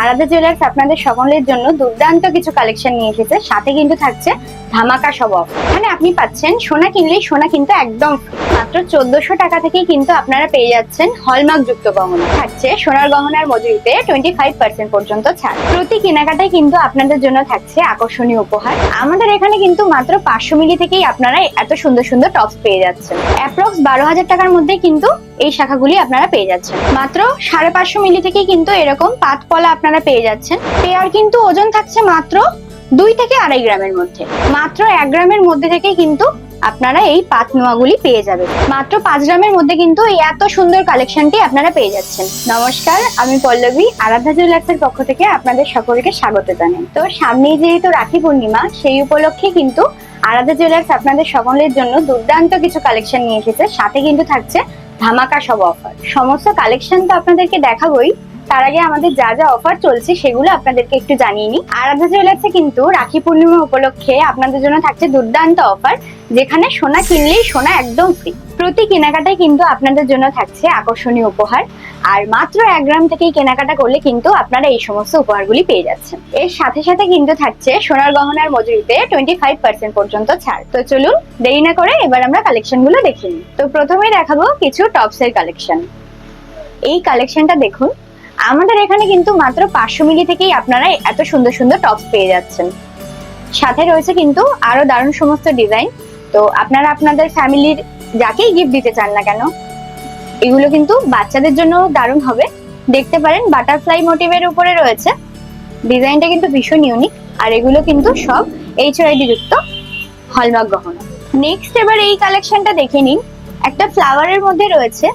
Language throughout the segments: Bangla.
আরাধ্যা জুয়েলার্স আপনাদের সকলের জন্য দুর্দান্ত কিছু কালেকশন নিয়ে এসেছে, সাথে কিন্তু থাকছে ধামাকা সব অফার। মানে আপনি পাচ্ছেন সোনা কিনলেই সোনা কিন্তু একদম মাত্র 1400 টাকা থেকেই কিন্তু আপনারা পেয়ে যাচ্ছেন হলমার্ক যুক্ত গহনা। থাকছে সোনার গহনার মজুরিতে 25% পর্যন্ত ছাড়। প্রতি কেনাকাটায় কিন্তু আপনাদের জন্য থাকছে আকর্ষণীয় উপহার। আমাদের এখানে কিন্তু মাত্র 500 মিলি থেকেই আপনারা এত সুন্দর সুন্দর টপস পেয়ে যাচ্ছেন। অ্যাপ্রক্স 12,000 টাকার মধ্যে কিন্তু এই শাখাগুলি আপনারা পেয়ে যাচ্ছেন। মাত্র 550 মিলি থেকেই কিন্তু এরকম পাতপলা আপনারা পেয়ে যাচ্ছেন। পেয়ার কিন্তু ওজন থাকছে মাত্র 2 থেকে 2.5 গ্রামের মধ্যে। মাত্র 1 গ্রামের মধ্যে থেকে কিন্তু আপনারা এই পাত নোয়াগুলি পেয়ে যাবেন। মাত্র 5 গ্রামের মধ্যে কিন্তু এই এত সুন্দর কালেকশনটি আপনারা পেয়ে যাচ্ছেন। নমস্কার, আমি পল্লবী, আরাধ্যা জুয়েলার্সের পক্ষ থেকে আপনাদের সকলকে স্বাগত জানাই। তো সামনেই যেহেতু রাখি পূর্ণিমা, সেই উপলক্ষে কিন্তু আরাধ্যা জুয়েলার্স আপনাদের সকলের জন্য দুর্দান্ত কিছু কালেকশন নিয়ে এসেছে, সাথে কিন্তু থাকছে ধামাকা সব অফার। সমস্ত কালেকশন তো আপনাদেরকে দেখাবোই, তার আগে আমাদের যা যা অফার চলছে সেগুলো আপনাদেরকে একটু জানিয়ে নিই। আরাধ্যা জুয়েলার্সে কিন্তু রাখি পূর্ণিমা উপলক্ষে আপনাদের জন্য থাকছে দুর্দান্ত অফার, যেখানে সোনা কিনলেই সোনা একদম ফ্রি। প্রতি কেনাকাটায় কিন্তু আপনাদের জন্য থাকছে আকর্ষণীয় উপহার, আর মাত্র 1 গ্রাম থেকেই কেনাকাটা করলে কিন্তু আপনারা এই সমস্ত উপহারগুলি পেয়ে যাচ্ছেন। এর সাথে সাথে কিন্তু থাকছে সোনার গহনার মজুরিতে 25% পর্যন্ত ছাড়। তো চলুন দেরি না করে এবার আমরা কালেকশন গুলো দেখে নিই। তো প্রথমে দেখাবো কিছু টপসের কালেকশন। এই কালেকশনটা দেখুন, আমাদের এখানে কিন্তু মাত্র 500 মিলি থেকেই আপনারা এত সুন্দর সুন্দর টপস পেয়ে যাচ্ছেন। সাথে রয়েছে কিন্তু আরো দারুণ সমস্ত ডিজাইন। তো আপনারা আপনাদের ফ্যামিলির যাকেই গিফট দিতে চান না কেন, এগুলো কিন্তু বাচ্চাদের জন্য দারুণ হবে। দেখতে পারেন বাটারফ্লাই মোটিভের উপরে রয়েছে, ডিজাইনটা কিন্তু ভীষণ ইউনিক। আর এগুলো কিন্তু সব HYD যুক্ত হলমার্ক গহনা। নেক্সট এবার এই কালেকশনটা দেখে নিন। একটা ফ্লাওয়ারের মধ্যে রয়েছে,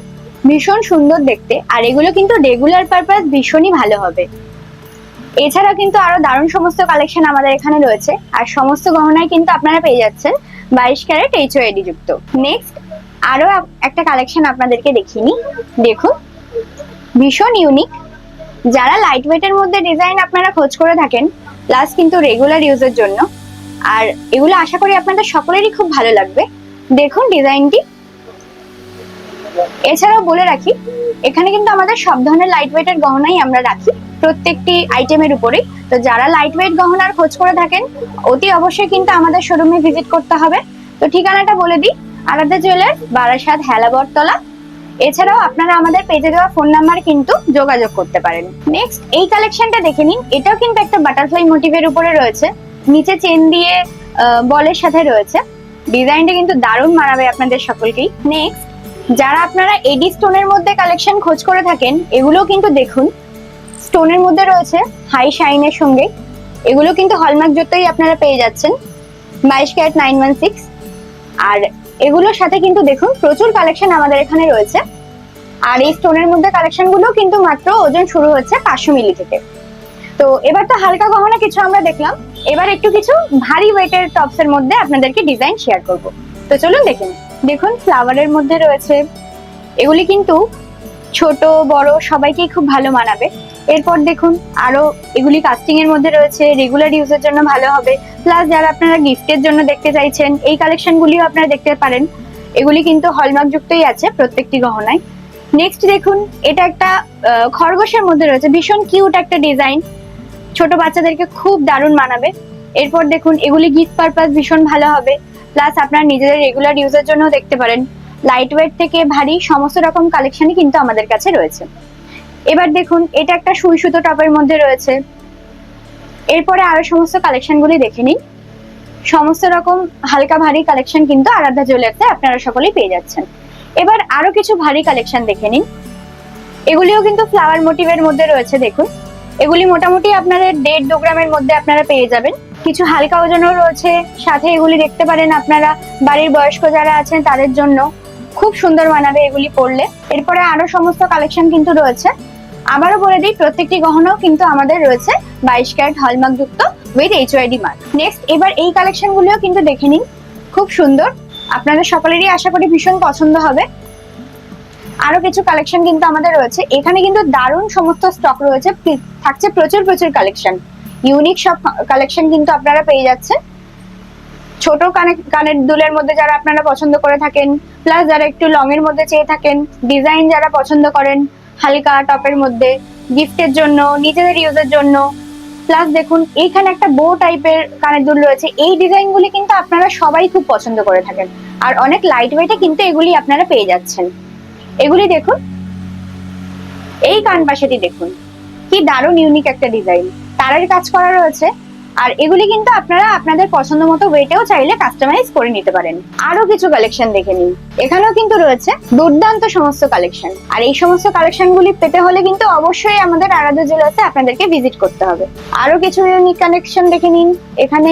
ভীষণ সুন্দর দেখতে, আর এগুলো কিন্তু রেগুলার পারপাস ভীষণই ভালো হবে। এছাড়া কিন্তু আরো দারুণ সমস্ত কালেকশন আমাদের এখানে রয়েছে, আর সমস্ত গহনায় কিন্তু আপনারা পেয়ে যাচ্ছেন 22 ক্যারেট HYD যুক্ত। নেক্সট আরো একটা কালেকশন আপনাদেরকে দেখিয়ে নিই। দেখুন, ভীষণ ইউনিক। যারা লাইট ওয়েটের মধ্যে ডিজাইন আপনারা খোঁজ করে থাকেন, প্লাস কিন্তু রেগুলার ইউজের জন্য, আর এগুলো আশা করি আপনাদের সকলেরই খুব ভালো লাগবে। দেখুন ডিজাইনটি। এছাড়াও বলে রাখি, এখানে কিন্তু আমাদের সব ধরনের লাইট ওয়েটের গহনাই আমরা রাখি প্রত্যেকটি আইটেমের উপরে। তো যারা লাইট ওয়েট গহনার খোঁজ করে থাকেন, অতি অবশ্যই কিন্তু আমাদের শোরুমে ভিজিট করতে হবে। তো ঠিকানাটা বলে দিই, আরাধ্যা জুয়েলার্স, বারাসাত, হেলাবরতলা। এছাড়াও আপনারা আমাদের পেজে দেওয়া ফোন নাম্বার কিন্তু যোগাযোগ করতে পারেন। নেক্সট এই কালেকশনটা দেখে নিন। এটাও কিন্তু একটা বাটারফ্লাই মোটিভের উপরে রয়েছে, নিচে চেন দিয়ে বলের সাথে রয়েছে। ডিজাইনটা কিন্তু দারুণ মানাবে আপনাদের সকলকেই। নেক্সট যারা আপনারা এডি স্টোনের মধ্যে কালেকশন খোঁজ করে থাকেন, এগুলো কিন্তু দেখুন স্টোনের মধ্যে রয়েছে হাই শাইনের সঙ্গে। এগুলো কিন্তু হলমার্ক যুক্তই আপনারা পেয়ে যাচ্ছেন 22 ক্যারেট 916। আর এগুলোর সাথে কিন্তু দেখুন প্রচুর কালেকশন আমাদের এখানে রয়েছে। আর এই স্টোনের মধ্যে কালেকশন গুলো কিন্তু মাত্র ওজন শুরু হচ্ছে 500 মিলি থেকে। তো এবার তো হালকা গহনা কিছু আমরা দেখলাম, এবার একটু কিছু ভারী ওয়েটের টপস এর মধ্যে আপনাদেরকে ডিজাইন শেয়ার করব। তো চলুন দেখে নিন। দেখুন ফ্লাওয়ারের মধ্যে রয়েছে, এগুলি কিন্তু ছোট বড় সবাইকেই খুব ভালো মানাবে। এরপর দেখুন আরো এগুলি কাস্টিং এর মধ্যে রয়েছে, রেগুলার ইউজের জন্য ভালো হবে। প্লাস যারা আপনারা গিফটের জন্য দেখতে চাইছেন, এই কালেকশন গুলিও আপনারা দেখতে পারেন। এগুলি কিন্তু হলমার্ক যুক্তই আছে প্রত্যেকটি গহনায়। নেক্সট দেখুন, এটা একটা খরগোশের মধ্যে রয়েছে, ভীষণ কিউট একটা ডিজাইন, ছোট বাচ্চাদেরকে খুব দারুণ মানাবে। এরপর দেখুন এগুলি গিফট পারপাস ভীষণ ভালো হবে। প্লাস আপনারা নিজেদের রেগুলার ইউজের জন্য দেখতে পারেন। লাইট ওয়েট থেকে ভারী সমস্ত রকম কালেকশনই কিন্তু আমাদের কাছে রয়েছে। এবার দেখুন এটা একটা সুই সুতো টপের মধ্যে রয়েছে। এরপরে আরো সমস্ত কালেকশন গুলি দেখে নিন। সমস্ত রকম হালকা ভারী কালেকশন কিন্তু আরাধ্যা জুয়েলার্সে আপনারা সকলেই পেয়ে যাচ্ছেন। এবার আরো কিছু ভারী কালেকশন দেখে নিন। এগুলিও কিন্তু ফ্লাওয়ার মোটিভের মধ্যে রয়েছে। দেখুন এগুলি মোটামুটি আপনাদের 1.5-2 গ্রামের মধ্যে আপনারা পেয়ে যাবেন। কিছু হালকা ওজনও রয়েছে সাথে। এগুলি দেখতে পারেন আপনারা বাড়ির বয়স্ক যারা আছেন তাদের জন্য খুব সুন্দর মানাবে এগুলি পরলে। এরপরে আরো সমস্ত কালেকশন কিন্তু রয়েছে। আবারও বলে দিই, প্রত্যেকটি গহনাও কিন্তু আমাদের রয়েছে 22 ক্যারেট হলমার্ক যুক্ত উইথ HYD মার্ক। নেক্সট এবার এই কালেকশন গুলিও কিন্তু দেখে নিন, খুব সুন্দর, আপনাদের সকলেরই আশা করি ভীষণ পছন্দ হবে। আরো কিছু কালেকশন কিন্তু আমাদের রয়েছে। এখানে কিন্তু দারুণ সমস্ত স্টক রয়েছে, থাকছে প্রচুর প্রচুর কালেকশন, ইউনিক সব কালেকশন কিন্তু আপনারা পেয়ে যাচ্ছেন। ছোট কানের দুলের মধ্যে যারা আপনারা পছন্দ করে থাকেন, প্লাস যারা একটু লং এর মধ্যে চেয়ে থাকেন, ডিজাইন যারা পছন্দ করেন হালকা টপের মধ্যে, গিফটের জন্য, নিজেদের ইউজের জন্য। প্লাস দেখুন এইখানে একটা বো টাইপের কানের দুল রয়েছে। এই ডিজাইন গুলি কিন্তু আপনারা সবাই খুব পছন্দ করে থাকেন, আর অনেক লাইট ওয়েটে কিন্তু এগুলি আপনারা পেয়ে যাচ্ছেন। এগুলি দেখুন, এই কান পাশেটি দেখুন, কি দারুণ ইউনিক একটা ডিজাইন, তারের কাজ করা রয়েছে। আর এগুলি কিন্তু আপনারা আপনাদের পছন্দ মতো ওয়েটেও চাইলে কাস্টমাইজ করে নিতে পারেন। আরো কিছু কালেকশন দেখে নিন। এখানেও কিন্তু রয়েছে দুর্দান্ত সমস্ত কালেকশন। আর এই সমস্ত কালেকশন গুলি পেতে হলে কিন্তু অবশ্যই আমাদের আরাধ্যা জুয়েলার্সে আপনাদেরকে ভিজিট করতে হবে। আরো কিছু ইউনিক কালেকশন দেখে নিন। এখানে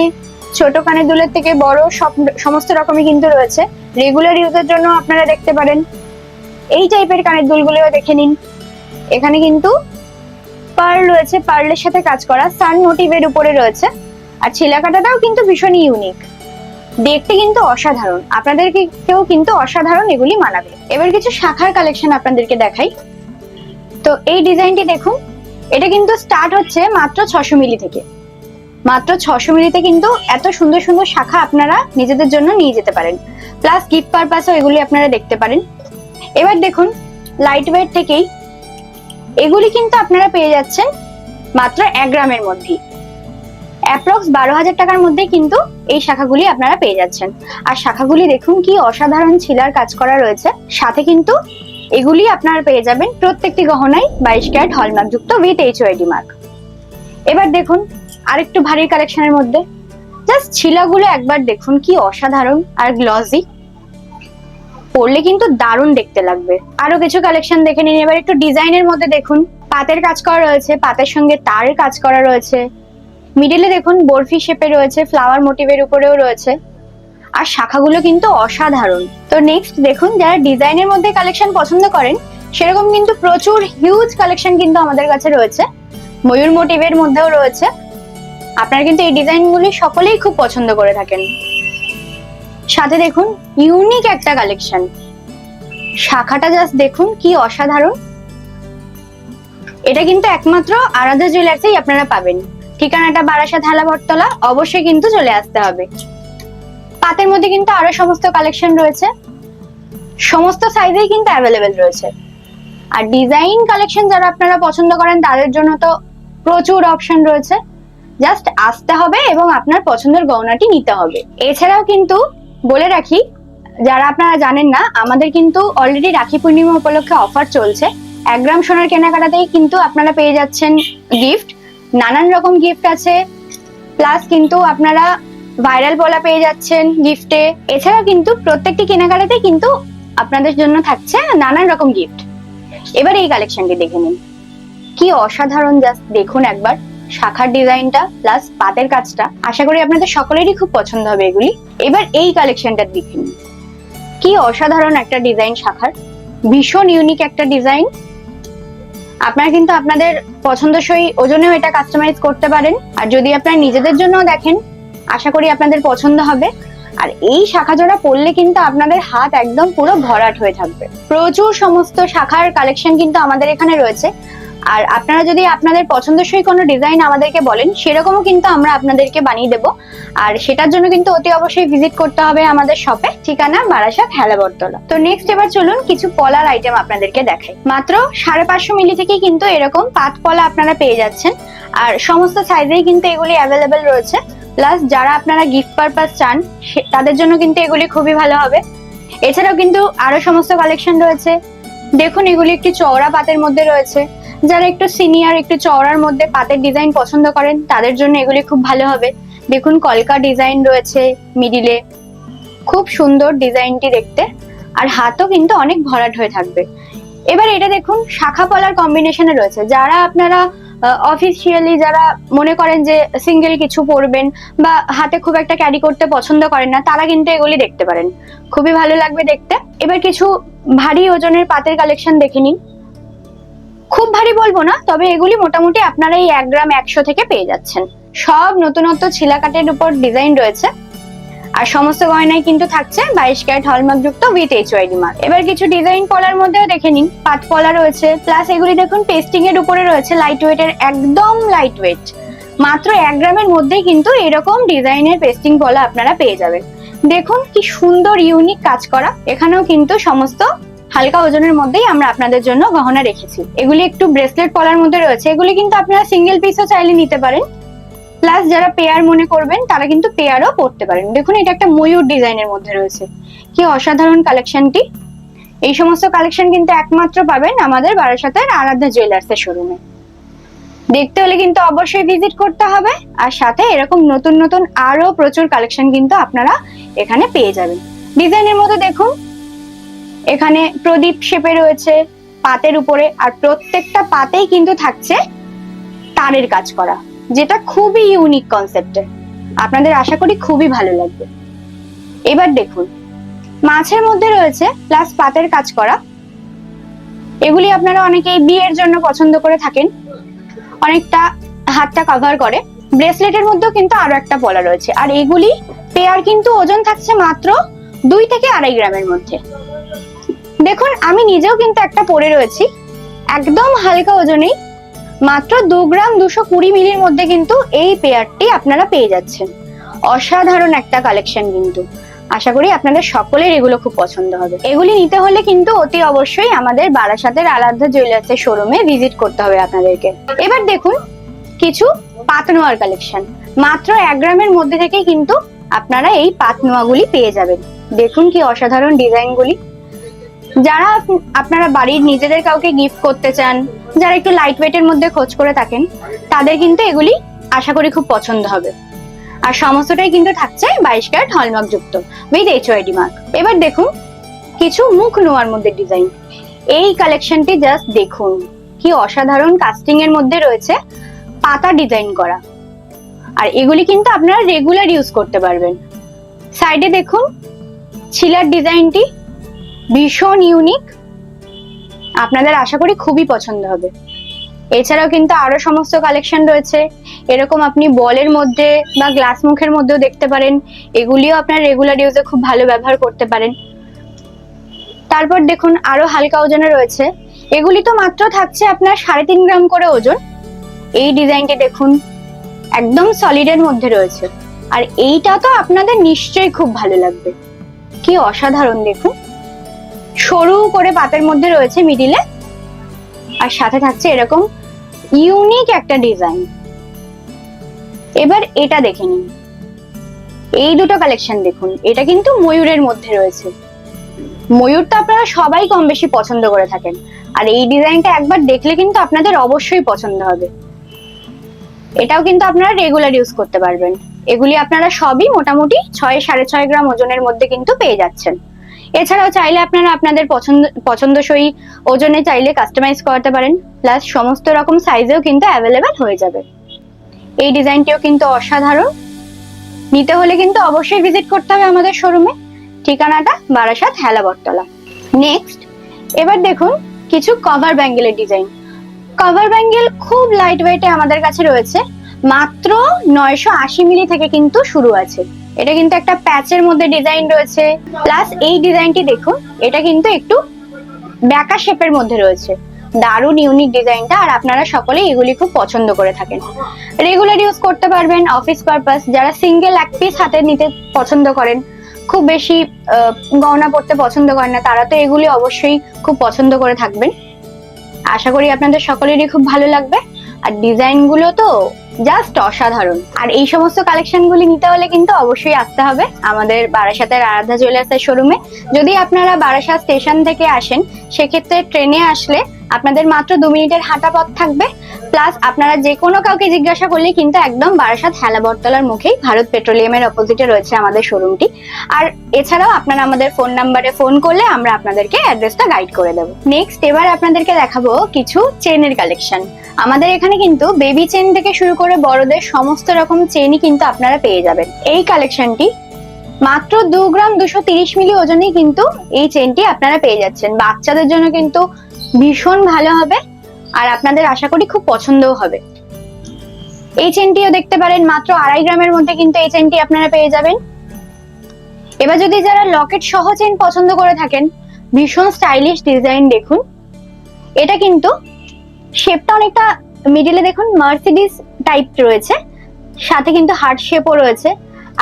ছোট কানের দুলের থেকে বড় সমস্ত রকমই কিন্তু রয়েছে। রেগুলার ইউজের জন্য আপনারা দেখতে পারেন। এই টাইপের কানের দুলগুলিও দেখে নিন। এখানে কিন্তু পার্ল রয়েছে, পার্লের সাথে কাজ করা সান মোটিভের উপরে রয়েছে। আর ছিলাকাটাটাও কিন্তু ভীষণই ইউনিক, দেখতে কিন্তু অসাধারণ। আপনাদেরকে কেউ কিন্তু অসাধারণ এগুলি মানাবে। এবার কিছু শাখার কালেকশন আপনাদেরকে দেখাই। তো এই ডিজাইনটি দেখুন, এটা কিন্তু স্টার্ট হচ্ছে মাত্র 600 মিলি থেকে। মাত্র 600 মিলিতে কিন্তু এত সুন্দর সুন্দর শাখা আপনারা নিজেদের জন্য নিয়ে যেতে পারেন। প্লাস গিফট পারপাসও এগুলি আপনারা দেখতে পারেন। এবার দেখুন, লাইট ওয়েট থেকেই এগুলি কিন্তু আপনারা পেয়ে যাচ্ছেন মাত্র 1 গ্রামের মধ্যেই। অ্যাপ্রক্স 12,000 টাকার মধ্যে কিন্তু এই শাখাগুলি আপনারা পেয়ে যাচ্ছেন। আর শাখাগুলি দেখুন কি অসাধারণ ছিলার কাজ করা রয়েছে। সাথে কিন্তু এগুলি আপনারা পেয়ে যাবেন প্রত্যেকটি গহনায় 22 ক্যারেট হলমার্ক যুক্ত উইথ HOID মার্ক। এবার দেখুন আরেকটু ভারী কালেকশনের মধ্যে জাস্ট ছিলাগুলো একবার দেখুন, কি অসাধারণ আর গ্লসি, পরলে কিন্তু দারুণ দেখতে লাগবে। আরো কিছু কালেকশন দেখে নিন। এবার একটু ডিজাইনের মধ্যে দেখুন, পাতের কাজ করা রয়েছে, পাতের সঙ্গে তারের কাজ করা রয়েছে। মিডলে দেখুন বরফি শেপে রয়েছে, ফ্লাওয়ার মোটিভের উপরেও রয়েছে। আর শাখাগুলো কিন্তু অসাধারণ। তো নেক্সট দেখুন, যারা ডিজাইনের মধ্যে কালেকশন পছন্দ করেন সেরকম কিন্তু প্রচুর হিউজ কালেকশন কিন্তু আমাদের কাছে রয়েছে। ময়ূর মোটিভের মধ্যেও রয়েছে। আপনারা কিন্তু এই ডিজাইনগুলি সকলেই খুব পছন্দ করে থাকেন। সাথে দেখুন ইউনিক একটা কালেকশন, শাখাটা জাস্ট দেখুন কি অসাধারণ। এটা কিন্তু একমাত্র আরাধ্যা জুয়েলার্সেই আপনারা পাবেন। ঠিকানাটা বারাসাত হালাবটতলা, অবশ্যই কিন্তু চলে আসতে হবে। পাতের মধ্যে কিন্তু আরো সমস্ত কালেকশন রয়েছে, সমস্ত সাইজেই কিন্তু অ্যাভেলেবেল রয়েছে। আর ডিজাইন কালেকশন যারা আপনারা পছন্দ করেন তাদের জন্য তো প্রচুর অপশন রয়েছে। জাস্ট আসতে হবে এবং আপনার পছন্দের গহনাটি নিতে হবে। এছাড়াও কিন্তু বলে রাখি, যারা আপনারা জানেন না, আমাদের কিন্তু অলরেডি রাখি পূর্ণিমা উপলক্ষে অফার চলছে। 1 গ্রাম সোনার কেনাকাটাতেই কিন্তু আপনারা পেয়ে যাচ্ছেন গিফট, নানান রকম গিফট আছে। প্লাস কিন্তু আপনারা ভাইরাল পলা পেয়ে যাচ্ছেন গিফটে। এছাড়াও কিন্তু প্রত্যেকটি কেনাকাটাতে কিন্তু আপনাদের জন্য থাকছে নানান রকম গিফট। এবার এই কালেকশনটি দেখে নিন, কি অসাধারণ, জাস্ট দেখুন একবার শাখার ডিজাইনটা প্লাস পাতের কাজটা। আশা করি আপনাদের সকলেরই খুব পছন্দ হবে এগুলি। এবার এই কালেকশনটা দেখে নিন, কি অসাধারণ একটা ডিজাইন শাখার, ভীষণ ইউনিক একটা ডিজাইন। আপনারা কিন্তু আপনাদের পছন্দসই ওজনেও এটা কাস্টমাইজ করতে পারেন। আর যদি আপনারা নিজেদের জন্য দেখেন, আশা করি আপনাদের পছন্দ হবে। আর এই শাখা জোড়া পরলে কিন্তু আপনাদের হাত একদম পুরো ভরাট হয়ে থাকবে। প্রচুর সমস্ত শাখার কালেকশন কিন্তু আমাদের এখানে রয়েছে। আর আপনারা যদি আপনাদের পছন্দসই কোনো ডিজাইন আমাদেরকে বলেন, সেরকমও কিন্তু আমরা আপনাদেরকে বানিয়ে দেব। আর সেটার জন্য কিন্তু অতি অবশ্যই ভিজিট করতে হবে আমাদের শপে, ঠিকানা বারাসাত হালাবটতলা। তো নেক্সট এবার চলুন কিছু পলার আইটেম আপনাদেরকে দেখাই। মাত্র 550 মিলি থেকেই কিন্তু এরকম পাত পলা আপনারা পেয়ে যাচ্ছেন। আর সমস্ত সাইজেই কিন্তু এগুলি অ্যাভেলেবেল রয়েছে। প্লাস যারা আপনারা গিফট পারপাস চান তাদের জন্য কিন্তু এগুলি খুবই ভালো হবে। এছাড়াও কিন্তু আরো সমস্ত কালেকশন রয়েছে। দেখুন এগুলি একটি চওড়া পাতের মধ্যে রয়েছে। যারা একটু সিনিয়র, একটু চওড়ার মধ্যে পাতের ডিজাইন পছন্দ করেন তাদের জন্য এগুলি খুব ভালো হবে। দেখুন কলকা ডিজাইন রয়েছে মিডিলে, খুব সুন্দর ডিজাইনটি দেখতে। আর হাতও কিন্তু অনেক ভরাট হয়ে থাকবে। এবার এটা দেখুন শাখা পলার কম্বিনেশনে রয়েছে। যারা আপনারা অফিসিয়ালি যারা মনে করেন যে সিঙ্গেল কিছু পরবেন বা হাতে খুব একটা ক্যারি করতে পছন্দ করেন না, তারা কিন্তু এগুলি দেখতে পারেন, খুবই ভালো লাগবে দেখতে। এবার কিছু ভারী ওজনের পাতের কালেকশন দেখে নিন। খুব ভারী বলবো না, তবে এগুলি মোটামুটি আপনারা এই 1 গ্রাম 100 থেকে পেয়ে যাচ্ছেন। সব নতুনত্ব ছিলাকাটের উপর ডিজাইন রয়েছে। আর সমস্ত গয়নায় কিন্তু থাকছে 22 ক্যারেট হলমার্ক যুক্ত উইথ HOID মার্ক। এবার কিছু ডিজাইন পলার মধ্যেও দেখে নিন, পাত পলা রয়েছে। প্লাস এগুলি দেখুন পেস্টিং এর উপরে রয়েছে, লাইট ওয়েটের, একদম লাইট ওয়েট। মাত্র 1 গ্রামের মধ্যেই কিন্তু এরকম ডিজাইনের পেস্টিং পলা আপনারা পেয়ে যাবেন। দেখুন কি সুন্দর ইউনিক কাজ করা। এখানেও কিন্তু সমস্ত হালকা ওজনের মধ্যেই আমরা আপনাদের জন্য গহনা রেখেছি। এগুলি একটু ব্রেসলেট পলার মধ্যে রয়েছে, এগুলি কিন্তু আপনারা সিঙ্গেল পিসও চাইলে নিতে পারেন, প্লাস যারা পেয়ার মনে করবেন তারা কিন্তু পেয়ারও পরতে পারেন। দেখুন এটা একটা ময়ূর ডিজাইনের মধ্যে রয়েছে, কি অসাধারণ কালেকশনটি। এই সমস্ত কালেকশন কিন্তু একমাত্র পাবেন আমাদের বারাসাতের আরাধ্যা জুয়েলার্সের শোরুমে। দেখতে হলে কিন্তু অবশ্যই ভিজিট করতে হবে, আর সাথে এরকম নতুন নতুন আরো প্রচুর কালেকশন কিন্তু আপনারা এখানে পেয়ে যাবেন। ডিজাইনের মধ্যে দেখুন এখানে প্রদীপ শেপে রয়েছে পাতের উপরে, আর প্রত্যেকটা পাতেই কিন্তু থাকছে তারের কাজ করা, যেটা খুবই ইউনিক কনসেপ্টের। আপনাদের আশা করি খুবই ভালো লাগবে। এবার দেখুন মাছের মধ্যে রয়েছে প্লাস পাতের কাজ করা। এগুলি আপনারা অনেকেই বিয়ের জন্য পছন্দ করে থাকেন, অনেকটা হাতটা কভার করে। ব্রেসলেটের মধ্যেও কিন্তু আরো একটা পলা রয়েছে, আর এগুলি পেয়ার কিন্তু ওজন থাকছে মাত্র 2 থেকে 2.5 গ্রামের মধ্যে। দেখুন আমি নিজেও কিন্তু একটা পরে রয়েছি, একদম হালকা ওজনেই, মাত্র 2 গ্রাম 220 মিলির মধ্যে কিন্তু এই পেয়ারটি আপনারা পেয়ে যাচ্ছেন। অসাধারণ একটা কালেকশন কিন্তু, আশা করি আপনাদের সকলের এগুলো খুব পছন্দ হবে। এগুলি নিতে হলে কিন্তু অতি অবশ্যই আমাদের বারাসাতের আরাধ্যা জুয়েলার্সের শোরুমে ভিজিট করতে হবে আপনাদেরকে। এবার দেখুন কিছু পাতনোয়ার কালেকশন, মাত্র 1 গ্রামের মধ্যে থেকে কিন্তু আপনারা এই পাতনোয়াগুলি পেয়ে যাবেন। দেখুন কি অসাধারণ ডিজাইনগুলি। যারা আপনারা বাড়ির নিজেদের কাউকে গিফট করতে চান, যারা একটু লাইট ওয়েটের মধ্যে খোঁজ করে থাকেন, তাদের কিন্তু এগুলি আশা করি খুব পছন্দ হবে। আর সমস্তটাই কিন্তু থাকছে 22 ক্যারেট হলমার্ক যুক্ত উইথ HYD মার্ক। এবার দেখুন কিছু মুখ নোয়ার মধ্যে ডিজাইন। এই কালেকশনটি জাস্ট দেখুন কি অসাধারণ, কাস্টিং এর মধ্যে রয়েছে পাতা ডিজাইন করা, আর এগুলি কিন্তু আপনারা রেগুলার ইউজ করতে পারবেন। সাইডে দেখুন ছিলার ডিজাইনটি ভীষণ ইউনিক, আপনাদের আশা করি খুবই পছন্দ হবে। এছাড়াও কিন্তু আরো সমস্ত কালেকশন রয়েছে, এরকম আপনি বলের মধ্যে বা গ্লাস মুখের মধ্যেও দেখতে পারেন, এগুলিও আপনার রেগুলার ইউজে খুব ভালো ব্যবহার করতে পারেন। তারপর দেখুন আরো হালকা ওজনে রয়েছে, এগুলি তো মাত্র থাকছে আপনার 3.5 গ্রাম করে ওজন। এই ডিজাইনটি দেখুন একদম সলিডের মধ্যে রয়েছে, আর এইটা তো আপনাদের নিশ্চয়ই খুব ভালো লাগবে। কি অসাধারণ, দেখুন সরু করে পাতের মধ্যে রয়েছে মিডিলে, আর সাথে থাকছে এরকম ইউনিক একটা ডিজাইন। এবার এটা দেখে নিন, এই দুটো কালেকশন দেখুন, এটা কিন্তু ময়ূরের মধ্যে রয়েছে। ময়ূর তো আপনারা সবাই কম বেশি পছন্দ করে থাকেন, আর এই ডিজাইনটা একবার দেখলে কিন্তু আপনাদের অবশ্যই পছন্দ হবে। এটাও কিন্তু আপনারা রেগুলার ইউজ করতে পারবেন। এগুলি আপনারা সবই মোটামুটি 6-6.5 গ্রাম ওজনের মধ্যে কিন্তু পেয়ে যাচ্ছেন। এছাড়াও চাইলে আপনারা আপনাদের পছন্দসই ওজনে চাইলে কাস্টমাইজ করতে পারেন, প্লাস সমস্ত রকম সাইজেও কিন্তু অ্যাভেলেবেল হয়ে যাবে। এই ডিজাইনটিও কিন্তু অসাধারণ। নিতে হলে কিন্তু অবশ্যই ভিজিট করতে হবে আমাদের শোরুমে, ঠিকানাটা বারাসাত হেলা বটতলা। নেক্সট এবার দেখুন কিছু কভার ব্যাঙ্গেলের ডিজাইন। কভার ব্যাঙ্গেল খুব লাইট ওয়েটে আমাদের কাছে রয়েছে, মাত্র 980 মিলি থেকে কিন্তু শুরু আছে। এটা কিন্তু একটা প্যাচের মধ্যে ডিজাইন রয়েছে, প্লাস এই ডিজাইনটি দেখুন এটা কিন্তু একটু ব্যাকা শেপের মধ্যে রয়েছে। দারুণ ইউনিক ডিজাইনটা, আর আপনারা সকলে এগুলি খুব পছন্দ করে থাকেন। রেগুলার ইউজ করতে পারবেন, অফিস পারপাস। যারা সিঙ্গেল এক পিস হাতে নিতে পছন্দ করেন, খুব বেশি গহনা পড়তে পছন্দ করেন না, তারা তো এগুলি অবশ্যই খুব পছন্দ করে থাকবেন। আশা করি আপনাদের সকলেরই খুব ভালো লাগবে, আর ডিজাইন গুলো তো জাস্ট অসাধারণ। আর এই সমস্ত কালেকশন গুলি নিতে হলে কিন্তু অবশ্যই আসতে হবে আমাদের বারাসাতের আরাধ্যা জুয়েলার্সের শোরুমে। যদি আপনারা বারাসাত স্টেশন থেকে আসেন, সেক্ষেত্রে ট্রেনে আসলে আপনাদের মাত্র 2 মিনিটের হাঁটা পথ থাকবে, প্লাস আপনারা যে কোনো কাউকে জিজ্ঞাসা করলে কিন্তু একদম বারাসাত হেলা বটতলার মুখেই ভারত পেট্রোলিয়ামের অপোজিটে রয়েছে আমাদের শোরুমটি। আর এছাড়াও আপনারা আমাদের ফোন নাম্বারে ফোন করলে আমরা আপনাদেরকে অ্যাড্রেসটা গাইড করে দেবো। নেক্সট এবার আপনাদেরকে দেখাবো কিছু চেনের কালেকশন। আমাদের এখানে কিন্তু বেবি চেন থেকে শুরু করে বড়দের সমস্ত রকম চেনই কিন্তু আপনারা পেয়ে যাবেন। এই কালেকশনটি মাত্র 2 গ্রাম 230 মিলি ওজনেই কিন্তু এই চেনটি আপনারা পেয়ে যাচ্ছেন। বাচ্চাদের জন্য কিন্তু ভীষণ ভালো হবে, আর আপনাদের আশা করি খুব পছন্দও হবে। এই চেনটিও দেখতে পারেন, মাত্র 2.5 গ্রামের মধ্যে কিন্তু এই চেনটি আপনারা পেয়ে যাবেন। এবার যদি যারা লকেট সহ চেন পছন্দ করে থাকেন, ভীষণ স্টাইলিশ ডিজাইন দেখুন। এটা কিন্তু শেপটা অনেকটা মিডিলে দেখুন মার্সিডিজ টাইপ রয়েছে, সাথে কিন্তু হার্ট শেপও রয়েছে,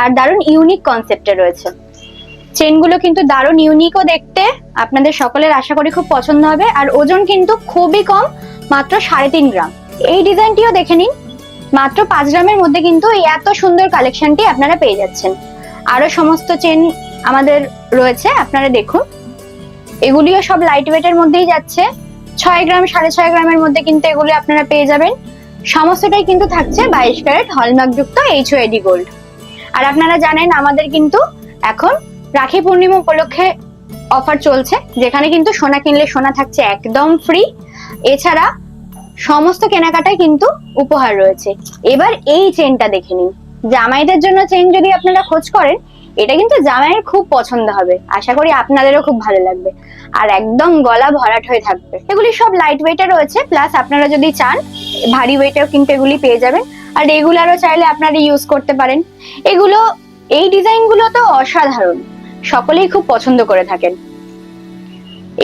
আর দারুণ ইউনিক কনসেপ্টে রয়েছে। চেনগুলো কিন্তু দারুণ ইউনিকও দেখতে, আপনাদের সকলের আশা করি খুব পছন্দ হবে। আর ওজন কিন্তু খুবই কম, মাত্র 3.5 গ্রাম। এই ডিজাইনটিও দেখে নিন, মাত্র 5 গ্রামের মধ্যে কিন্তু এই এত সুন্দর কালেকশনটি আপনারা পেয়ে যাচ্ছেন। আরো সমস্ত চেন আমাদের রয়েছে, আপনারা দেখুন। এগুলিও সব লাইট ওয়েটের মধ্যেই যাচ্ছে, 6 গ্রাম 6.5 গ্রামের মধ্যে কিন্তু এগুলি আপনারা পেয়ে যাবেন। সমস্তটাই কিন্তু থাকছে 22 ক্যারেট হলমার্ক যুক্ত HOAD গোল্ড। আর আপনারা জানেন আমাদের কিন্তু এখন রাখি পূর্ণিমা উপলক্ষে অফার চলছে, যেখানে কিন্তু সোনা কিনলে সোনা থাকছে একদম ফ্রি। এছাড়া সমস্ত কেনাকাটায় কিন্তু উপহার রয়েছে। এবার এই চেনটা দেখে নিন, জামাইদের জন্য চেন যদি আপনারা খোঁজ করেন, এটা কিন্তু জামাইয়ের খুব পছন্দ হবে, আশা করি আপনাদেরও খুব ভালো লাগবে। আর একদম গলা ভরাট হয়ে থাকবে। এগুলি সব লাইট ওয়েটে রয়েছে, প্লাস আপনারা যদি চান ভারী ওয়েটেও কিন্তু এগুলি পেয়ে যাবেন। আর রেগুলারও চাইলে আপনারা ইউজ করতে পারেন। এগুলো, এই ডিজাইনগুলো তো অসাধারণ, সকলেই খুব পছন্দ করে থাকেন।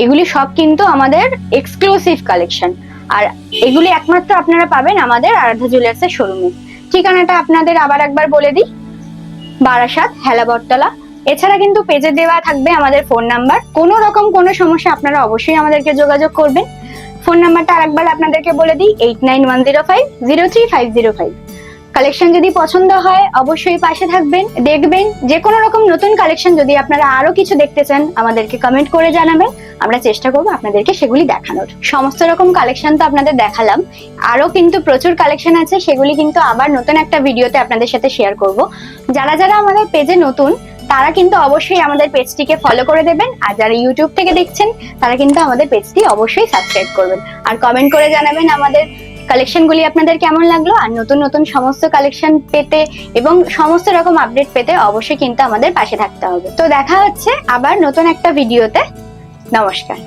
এগুলি সব কিন্তু আমাদের এক্সক্লুসিভ কালেকশন। আর এগুলি একমাত্র আপনারা পাবেন আমাদের আরাধ্যা জুয়েলার্সের শোরুমে। ঠিকানাটা আপনাদের আবার একবার বলে দিই, বারাসাত হেলাবরতলা। এছাড়া কিন্তু পেজে দেওয়া থাকবে আমাদের ফোন নাম্বার। কোনো রকম কোনো সমস্যা আপনারা অবশ্যই আমাদেরকে যোগাযোগ করবেন। ফোন নাম্বারটা আরেকবার আপনাদেরকে বলে দিই, 8910503505। কালেকশন যদি পছন্দ হয় অবশ্যই পাশে থাকবেন, দেখবেন। যে কোনো রকম নতুন কালেকশন যদি আপনারা আরো কিছু দেখতে চান, আমাদেরকে কমেন্ট করে জানাবেন, আমরা চেষ্টা করবো আপনাদেরকে সেগুলি দেখানোর। সমস্ত রকম কালেকশন তো আপনাদের দেখালাম, আরো কিন্তু প্রচুর কালেকশন আছে, সেগুলি কিন্তু আবার নতুন একটা ভিডিওতে আপনাদের সাথে শেয়ার করব। যারা যারা আমাদের পেজে নতুন, তারা কিন্তু অবশ্যই আমাদের পেজটিকে ফলো করে দেবেন। আর যারা ইউটিউব থেকে দেখছেন, তারা কিন্তু আমাদের পেজটি অবশ্যই সাবস্ক্রাইব করবেন। আর কমেন্ট করে জানাবেন আমাদের কালেকশনগুলি আপনাদের কেমন লাগলো। আর নতুন নতুন সমস্ত কালেকশন পেতে এবং সমস্ত রকম আপডেট পেতে অবশ্যই কিন্তু আমাদের পাশে থাকতে হবে। তো দেখা হচ্ছে আবার নতুন একটা ভিডিওতে। নমস্কার।